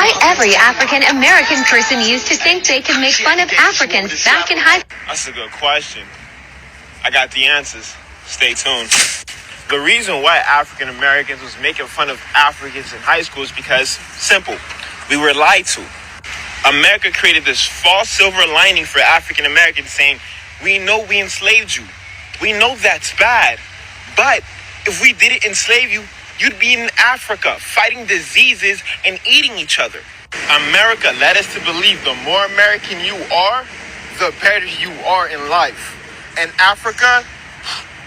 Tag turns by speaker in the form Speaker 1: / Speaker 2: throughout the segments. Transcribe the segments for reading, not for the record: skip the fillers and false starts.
Speaker 1: Why every African American person used to think they could make fun of Africans back in high school.
Speaker 2: That's a good question. I got the answers. Stay tuned. The reason why African Americans was making fun of Africans in high school is because, simple, we were lied to. America created this false silver lining for African Americans saying, we know we enslaved you. We know that's bad. But if we didn't enslave you, you'd be in Africa fighting diseases and eating each other. America led us to believe the more American you are, the better you are in life. And Africa,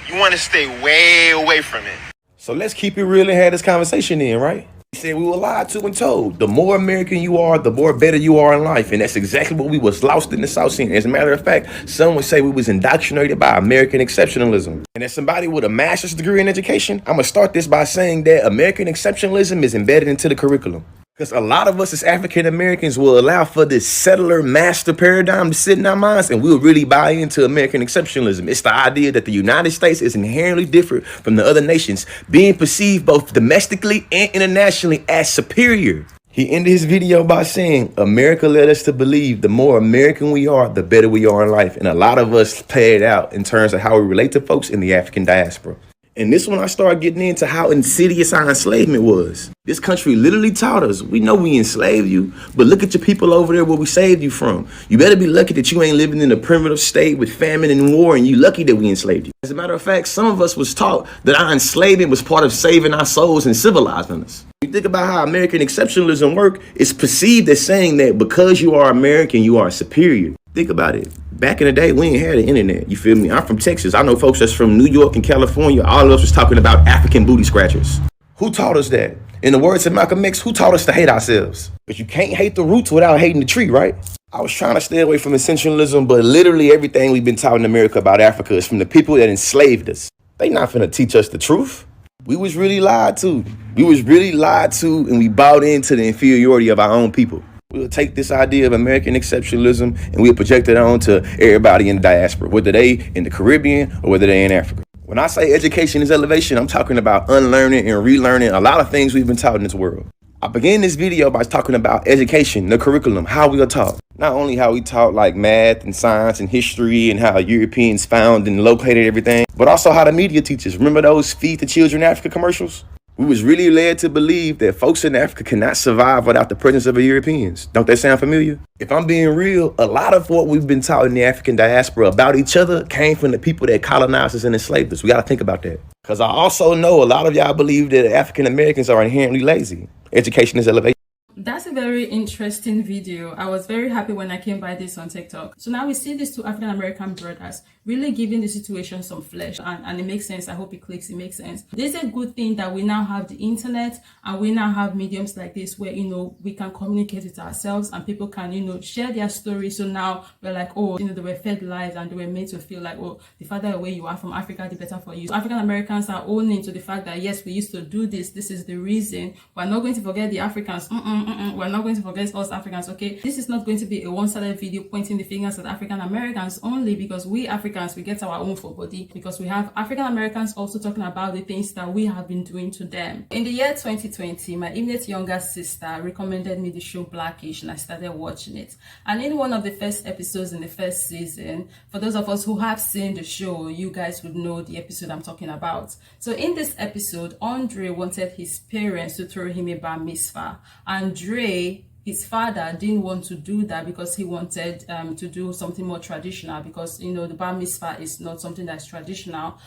Speaker 2: you want to stay way away from it.
Speaker 3: So let's keep it real and have this conversation in, right? We said we were lied to and told. The more American you are, the more better you are in life. And that's exactly what we was lost in the South Scene. As a matter of fact, some would say we was indoctrinated by American exceptionalism. And as somebody with a master's degree in education, I'm going to start this by saying that American exceptionalism is embedded into the curriculum. Because a lot of us as African Americans will allow for this settler master paradigm to sit in our minds, and we'll really buy into American exceptionalism. It's the idea that the United States is inherently different from the other nations, being perceived both domestically and internationally as superior. He ended his video by saying, America led us to believe the more American we are, the better we are in life. And a lot of us play it out in terms of how we relate to folks in the African diaspora. And this one I started getting into how insidious our enslavement was. This country literally taught us, we know we enslaved you, but look at your people over there where we saved you from. You better be lucky that you ain't living in a primitive state with famine and war, and you lucky that we enslaved you. As a matter of fact, some of us was taught that our enslavement was part of saving our souls and civilizing us. You think about how American exceptionalism work, it's perceived as saying that because you are American, you are superior. Think about it. Back in the day, we ain't had the internet. You feel me? I'm from Texas. I know folks that's from New York and California. All of us was talking about African booty scratchers. Who taught us that? In the words of Malcolm X, who taught us to hate ourselves? But you can't hate the roots without hating the tree, right? I was trying to stay away from essentialism, but literally everything we've been taught in America about Africa is from the people that enslaved us. They not finna teach us the truth. We was really lied to. We was really lied to, and we bought into the inferiority of our own people. We'll take this idea of American exceptionalism and we'll project it on to everybody in the diaspora, whether they in the Caribbean or whether they in Africa. When I say education is elevation, I'm talking about unlearning and relearning a lot of things we've been taught in this world. I began this video by talking about education, the curriculum, how we are taught. Not only how we taught like math and science and history and how Europeans found and located everything, but also how the media teaches. Remember those Feed the Children Africa commercials? We was really led to believe that folks in Africa cannot survive without the presence of the Europeans. Don't that sound familiar? If I'm being real, a lot of what we've been taught in the African diaspora about each other came from the people that colonized us and enslaved us. We got to think about that. Because I also know a lot of y'all believe that African Americans are inherently lazy. Education is elevation.
Speaker 4: That's a very interesting video. I was very happy when I came by this on TikTok. So now we see these two African American brothers really giving the situation some flesh, and it makes sense. I hope it clicks. It makes sense. This is a good thing that we now have the internet and we now have mediums like this where, you know, we can communicate with ourselves and people can, you know, share their stories. So now we're like, oh, you know, they were fed lies and they were made to feel like, oh, the farther away you are from Africa, the better for you. So African Americans are owning to the fact that yes, we used to do this. This is the reason. We're not going to forget the Africans. We're not going to forget us Africans, okay? This is not going to be a one-sided video pointing the fingers at African Americans only, because we Africans, we get our own for body, because we have African Americans also talking about the things that we have been doing to them. In the year 2020, my immediate younger sister recommended me the show Blackish, and I started watching it. And in one of the first episodes in the first season, for those of us who have seen the show, you guys would know the episode I'm talking about. So in this episode, Andre wanted his parents to throw him a bar mitzvah. Andre, his father, didn't want to do that because he wanted to do something more traditional, because, you know, the bar mitzvah is not something that's traditional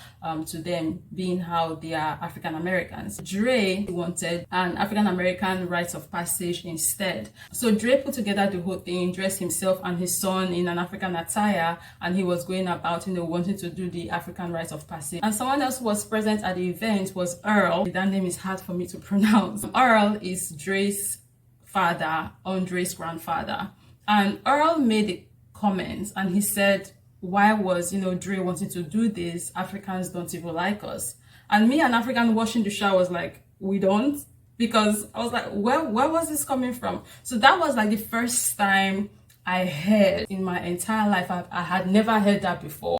Speaker 4: to them, being how they are African Americans. Dre wanted an African American rites of passage instead. So Dre put together the whole thing, dressed himself and his son in an African attire, and he was going about, you know, wanting to do the African rites of passage. And someone else who was present at the event was Earl. That name is hard for me to pronounce. Earl is Dre's father, Andre's grandfather. And Earl made the comments and he said, why was, you know, Dre wanting to do this? Africans don't even like us. And me, an African watching the show, was like, we don't? Because I was like, where was this coming from? So that was like the first time I heard in my entire life. I had never heard that before.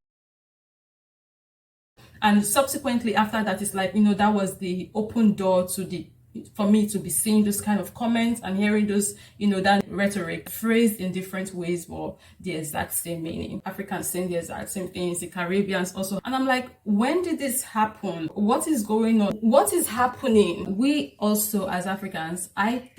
Speaker 4: And subsequently after that, it's like, you know, that was the open door to the for me to be seeing those kind of comments and hearing those, that rhetoric phrased in different ways but the exact same meaning. Africans saying the exact same things, the Caribbeans also. And I'm like, when did this happen? What is going on? What is happening? We also, as Africans, I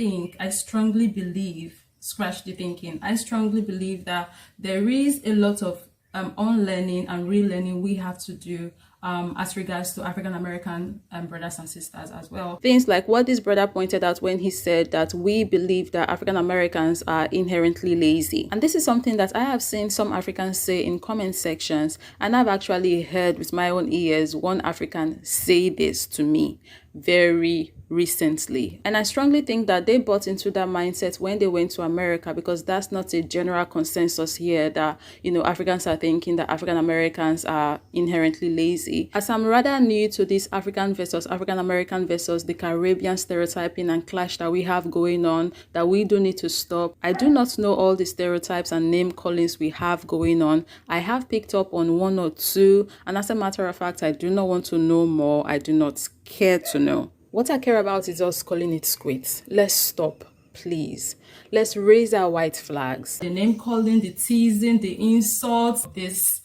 Speaker 4: strongly believe, scratch the thinking, I strongly believe that there is a lot of unlearning and relearning we have to do as regards to African American brothers and sisters as well. Things like what this brother pointed out when he said that we believe that African Americans are inherently lazy. And this is something that I have seen some Africans say in comment sections, and I've actually heard with my own ears one African say this to me very recently. And I strongly think that they bought into that mindset when they went to America, because that's not a general consensus here that, Africans are thinking that African Americans are inherently lazy. As I'm rather new to this African versus African American versus the Caribbean stereotyping and clash that we have going on, that we do need to stop. I do not know all the stereotypes and name callings we have going on. I have picked up on one or two, and as a matter of fact, I do not want to know more. I do not care to know. What I care about is us calling it quits. Let's stop, please. Let's raise our white flags. The name calling, the teasing, the insults, this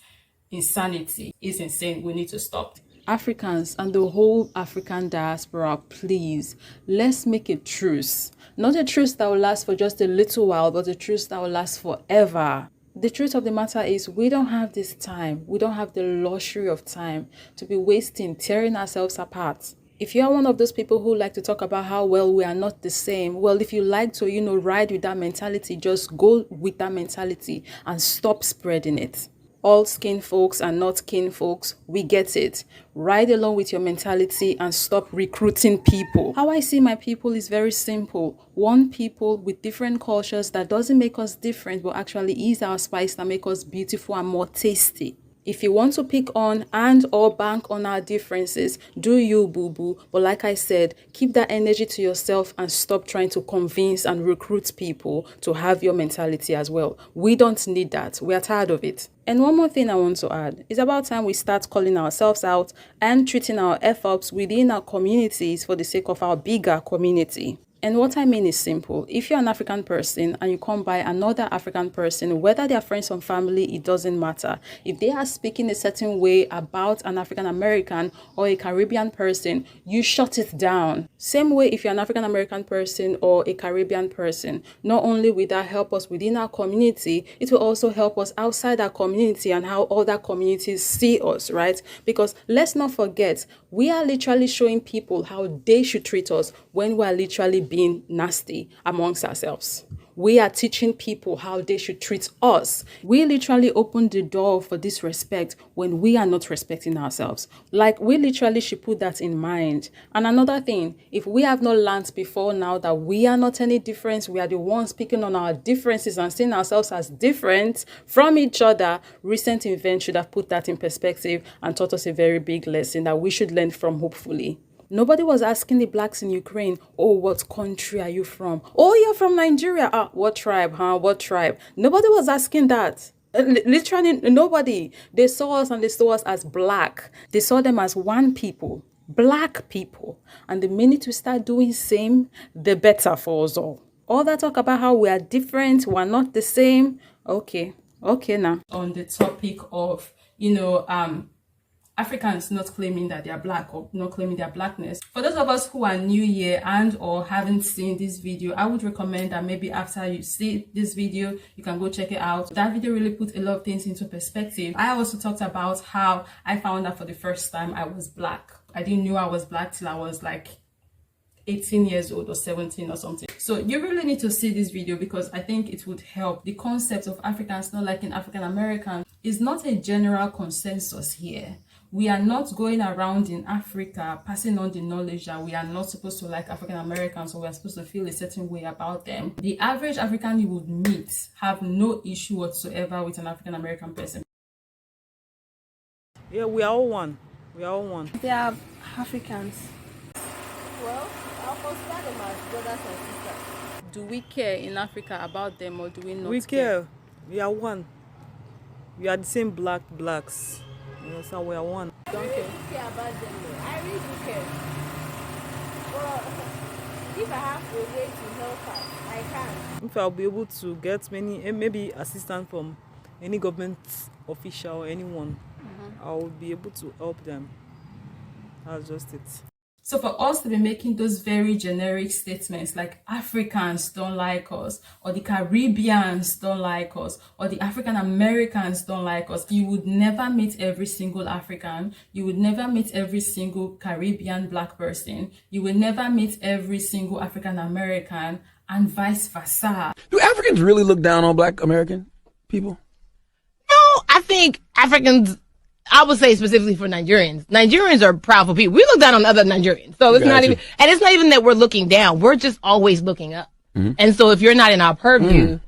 Speaker 4: insanity is insane. We need to stop. Africans and the whole African diaspora, please, let's make a truce. Not a truce that will last for just a little while, but a truce that will last forever. The truth of the matter is we don't have this time. We don't have the luxury of time to be wasting, tearing ourselves apart. If you are one of those people who like to talk about how, well, we are not the same, well, if you like to, ride with that mentality, just go with that mentality and stop spreading it. All skin folks are not kin folks. We get it. Ride along with your mentality and stop recruiting people. How I see my people is very simple. One people with different cultures that doesn't make us different, but actually is our spice that make us beautiful and more tasty. If you want to pick on and or bank on our differences, do you, boo-boo. But like I said, keep that energy to yourself and stop trying to convince and recruit people to have your mentality as well. We don't need that. We are tired of it. And one more thing I want to add. It's about time we start calling ourselves out and treating our F-ups within our communities for the sake of our bigger community. And what I mean is simple. If you're an African person and you come by another African person, whether they are friends or family, it doesn't matter. If they are speaking a certain way about an African American or a Caribbean person, you shut it down. Same way if you're an African American person or a Caribbean person, not only will that help us within our community, it will also help us outside our community and how other communities see us, right? Because let's not forget, we are literally showing people how they should treat us when we are literally being nasty amongst ourselves. We are teaching people how they should treat us. We literally open the door for disrespect when we are not respecting ourselves. Like, we literally should put that in mind. And another thing, if we have not learned before now that we are not any different, we are the ones speaking on our differences and seeing ourselves as different from each other, recent events should have put that in perspective and taught us a very big lesson that we should learn from, hopefully. Nobody was asking the blacks in Ukraine, oh, what country are you from? Oh, you're from Nigeria. Ah, what tribe, huh? What tribe? Nobody was asking that. Literally, nobody. They saw us and they saw us as black. They saw them as one people, black people. And the minute we start doing same, the better for us all. All that talk about how we are different, we're not the same. Okay now. On the topic of, Africans not claiming that they are black or not claiming their blackness. For those of us who are new here and or haven't seen this video, I would recommend that maybe after you see this video, you can go check it out. That video really put a lot of things into perspective. I also talked about how I found out for the first time I was black. I didn't know I was black till I was like 18 years old or 17 or something. So you really need to see this video because I think it would help. The concept of Africans not liking African Americans is not a general consensus here. We are not going around in Africa passing on the knowledge that we are not supposed to like African Americans or we are supposed to feel a certain way about them. The average African you would meet have no issue whatsoever with an African American person.
Speaker 5: Yeah, we are all one. We are all one.
Speaker 6: They are Africans. Well, I'll consider them as brothers and sisters.
Speaker 4: Do we care in Africa about them or do we not
Speaker 5: We care. We are one. We are the same blacks. You know, so we are one.
Speaker 6: I really care about them though. I really do care. Well, if I have a way to help her, I can.
Speaker 5: If I'll be able to get maybe assistance from any government official or anyone, I will be able to help them. That's just it.
Speaker 4: So for us to be making those very generic statements like Africans don't like us, or the Caribbeans don't like us, or the African Americans don't like us, you would never meet every single African, you would never meet every single Caribbean black person, you will never meet every single African American, and vice versa.
Speaker 7: Do Africans really look down on black American people?
Speaker 8: No, I think Africans, I would say specifically for Nigerians. Nigerians are proudful people. We look down on other Nigerians. So it's not even, and it's not even that we're looking down. We're just always looking up. And so if you're not in our purview,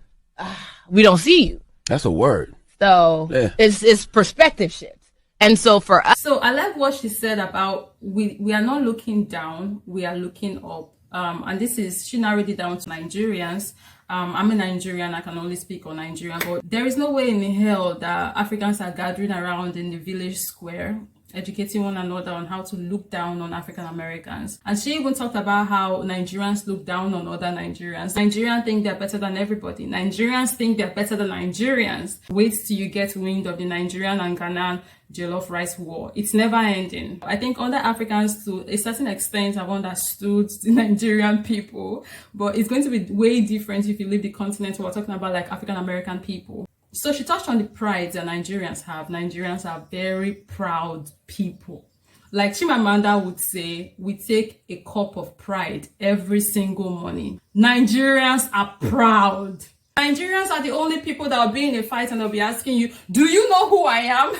Speaker 8: we don't see you.
Speaker 7: That's a word.
Speaker 8: So it's perspective shifts. And so for us.
Speaker 4: So I like what she said about we are not looking down, we are looking up. And this is, she narrowed it down to Nigerians. I'm a Nigerian, I can only speak on Nigerian, but there is no way in hell that Africans are gathering around in the village square, educating one another on how to look down on African Americans. And she even talked about how Nigerians look down on other Nigerians. Nigerians think they're better than everybody. Nigerians think they're better than Nigerians. Wait till you get wind of the Nigerian and Ghanaian jollof rice war. It's never ending. I think other Africans to a certain extent have understood the Nigerian people, but it's going to be way different if you leave the continent. We're talking about like African American people. So she touched on the pride that Nigerians have. Nigerians are very proud people. Like Chimamanda would say, we take a cup of pride every single morning. Nigerians are proud. Nigerians are the only people that will be in a fight and they'll be asking you, do you know who I am?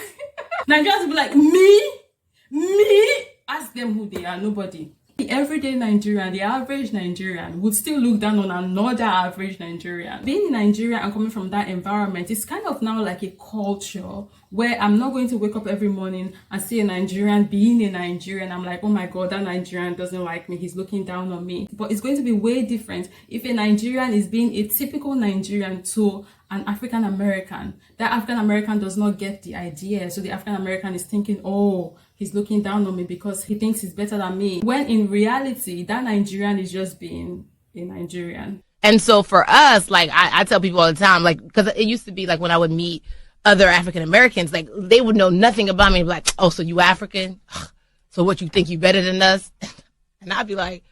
Speaker 4: Nigerians will be like, me? Ask them who they are, nobody. The everyday Nigerian, the average Nigerian would still look down on another average Nigerian. Being in Nigeria and coming from that environment, it's kind of now like a culture where I'm not going to wake up every morning and see a Nigerian being a Nigerian. I'm like, oh my God, that Nigerian doesn't like me. He's looking down on me. But it's going to be way different if a Nigerian is being a typical Nigerian to an African American. That African American does not get the idea. So the African American is thinking, oh, he's looking down on me because he thinks he's better than me. When in reality, that Nigerian is just being a Nigerian.
Speaker 8: And so for us, like I tell people all the time, like, because it used to be like when I would meet other African Americans, like they would know nothing about me. Like, oh, so you African? So what, you think you better than us? And I'd be like,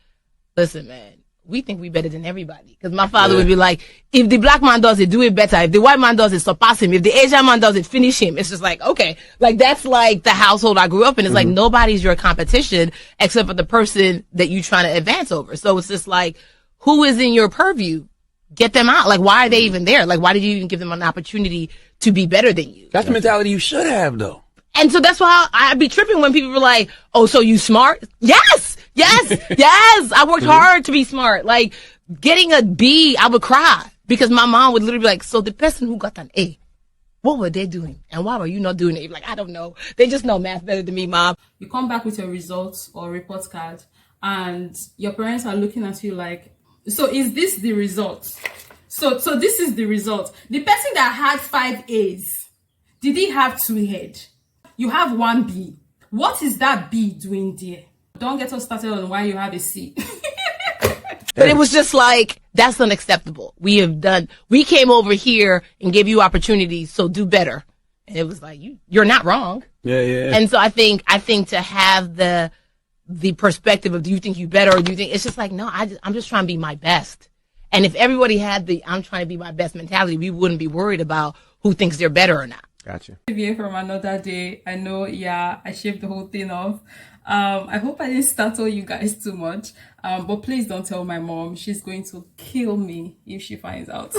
Speaker 8: listen, man, we think we better than everybody. Because my father would be like, if the black man does it, do it better. If the white man does it, surpass him. If the Asian man does it, finish him. It's just like, okay, like that's like the household I grew up in. It's like nobody's your competition except for the person that you're trying to advance over. So it's just like, who is in your purview? Get them out. Like, why are they even there? Like, why did you even give them an opportunity to be better than you?
Speaker 7: That's the mentality you should have, though.
Speaker 8: And so that's why I'd be tripping when people were like, oh, so you smart? Yes. I worked hard to be smart. Like, getting a B, I would cry because my mom would literally be like, so the person who got an A, what were they doing? And why were you not doing it? Like, I don't know. They just know math better than me, mom.
Speaker 4: You come back with your results or report card and your parents are looking at you like, so is this the result? So this is the result. The person that had 5 A's, did he have 2 heads? You have 1 B. What is that B doing there? Don't get us started on why you have a C.
Speaker 8: But it was just like, that's unacceptable. We came over here and gave you opportunities, so do better. And it was like, you're not wrong.
Speaker 7: Yeah.
Speaker 8: And so I think to have the perspective of, do you think you better, or do you think, it's just like, no, I'm just trying to be my best. And if everybody had the I'm trying to be my best mentality, we wouldn't be worried about who thinks they're better or not.
Speaker 3: Gotcha.
Speaker 4: Here from another day. I know, I shaved the whole thing off. I hope I didn't startle you guys too much. But please don't tell my mom. She's going to kill me if she finds out.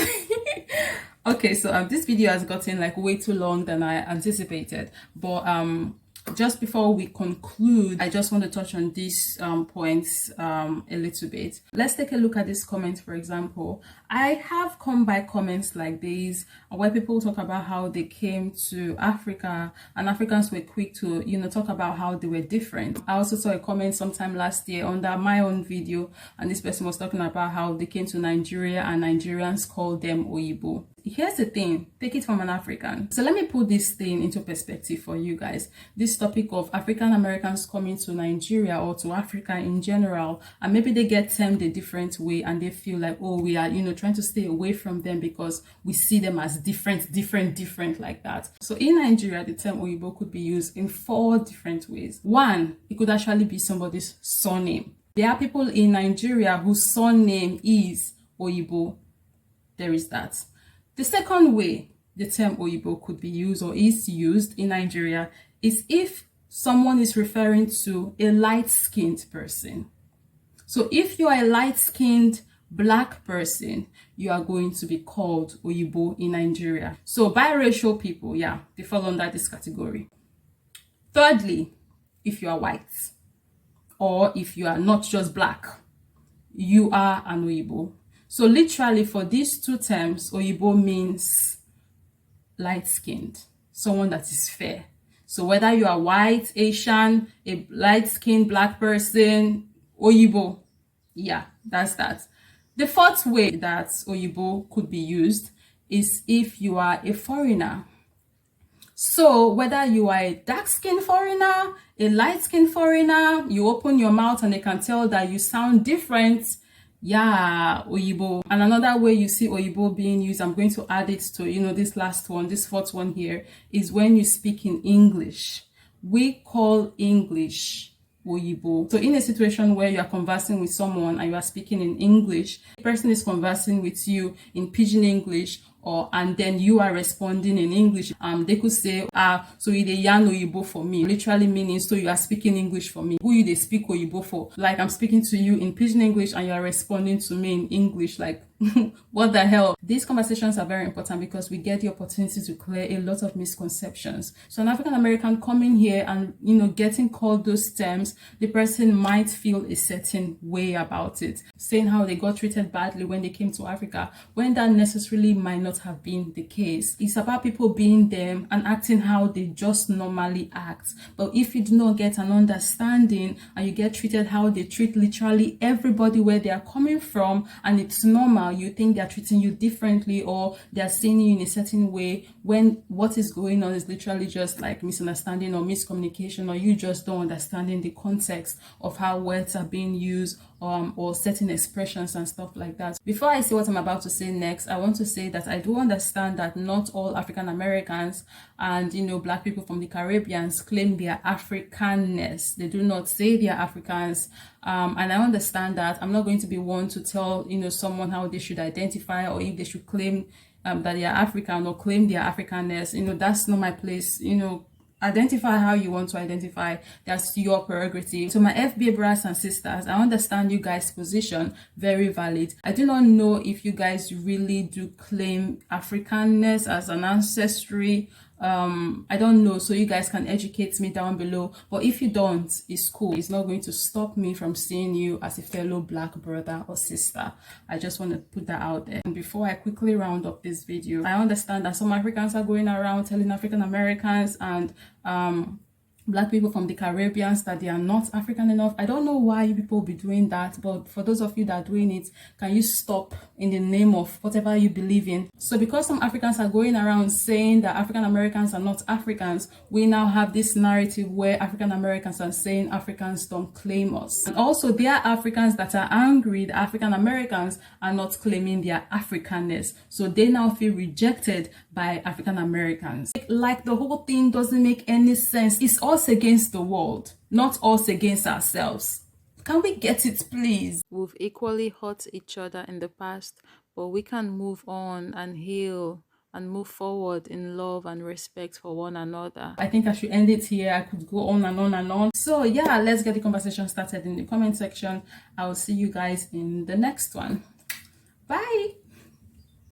Speaker 4: Okay, so this video has gotten like way too long than I anticipated. But just before we conclude, I just want to touch on these points a little bit. Let's take a look at this comment, for example. I have come by comments like these where people talk about how they came to Africa and Africans were quick to, talk about how they were different. I also saw a comment sometime last year under my own video, and this person was talking about how they came to Nigeria and Nigerians called them Oyibo. here's the thing, take it from an African. So let me put this thing into perspective for you guys. This topic of African Americans coming to Nigeria or to Africa in general, and maybe they get termed a different way and they feel like, oh, we are, trying to stay away from them because we see them as different like that. So in Nigeria, the term Oyibo could be used in 4 different ways. One, it could actually be somebody's surname. There are people in Nigeria whose surname is Oyibo. There is that. The second way the term Oyibo could be used or is used in Nigeria is if someone is referring to a light-skinned person. So if you are a light-skinned black person, you are going to be called Oyibo in Nigeria. So biracial people, yeah, they fall under this category. Thirdly, if you are white or if you are not just black, you are an Oyibo. So literally for these 2 terms, Oyibo means light-skinned, someone that is fair. So whether you are white, Asian, a light-skinned black person, Oyibo, yeah, that's that. The 4th way that Oyibo could be used is if you are a foreigner. So whether you are a dark-skinned foreigner, a light-skinned foreigner, you open your mouth and they can tell that you sound different, yeah, Oyibo. And another way you see Oyibo being used, I'm going to add it to, this last one, this 4th one here, is when you speak in English. We call English Oyibo. So in a situation where you are conversing with someone and you are speaking in English, the person is conversing with you in Pidgin English, and then you are responding in English. They could say, so you dey yarn Oyibo for me, literally meaning, so you are speaking English for me. Who you dey speak Oyibo for? Like I'm speaking to you in Pidgin English and you are responding to me in English, like what the hell? These conversations are very important because we get the opportunity to clear a lot of misconceptions. So an African American coming here and getting called those terms, the person might feel a certain way about it, saying how they got treated badly when they came to Africa, when that necessarily might not have been the case. It's about people being them and acting how they just normally act. But if you do not get an understanding and you get treated how they treat literally everybody where they are coming from, and it's normal, you think they're treating you differently or they're seeing you in a certain way, when what is going on is literally just like misunderstanding or miscommunication, or you just don't understanding the context of how words are being used or certain expressions and stuff like that. Before I say what I'm about to say next, I want to say that I do understand that not all African Americans and black people from the Caribbean claim their Africanness. They do not say they are Africans, and I understand that. I'm not going to be one to tell someone how they should identify or if they should claim that they are African or claim their Africanness. That's not my place. Identify how you want to identify. That's your prerogative. So my FBA brothers and sisters, I understand you guys' position, very valid. I do not know if you guys really do claim Africanness as an ancestry. I don't know, so you guys can educate me down below. But if you don't, it's cool. It's not going to stop me from seeing you as a fellow black brother or sister. I just want to put that out there. And before I quickly round up this video, I understand that some Africans are going around telling African Americans and black people from the Caribbean that they are not African enough. I don't know why you people be doing that, but for those of you that are doing it, can you stop in the name of whatever you believe in? So because some Africans are going around saying that African Americans are not Africans, we now have this narrative where African Americans are saying Africans don't claim us. And also there are Africans that are angry that African Americans are not claiming their Africanness. So they now feel rejected by African Americans. Like the whole thing doesn't make any sense. It's us against the world, not us against ourselves. Can we get it, please?
Speaker 5: We've equally hurt each other in the past, but we can move on and heal and move forward in love and respect for one another.
Speaker 4: I think I should end it here. I could go on and on and on. So yeah, let's get the conversation started in the comment section. I will see you guys in the next one. Bye.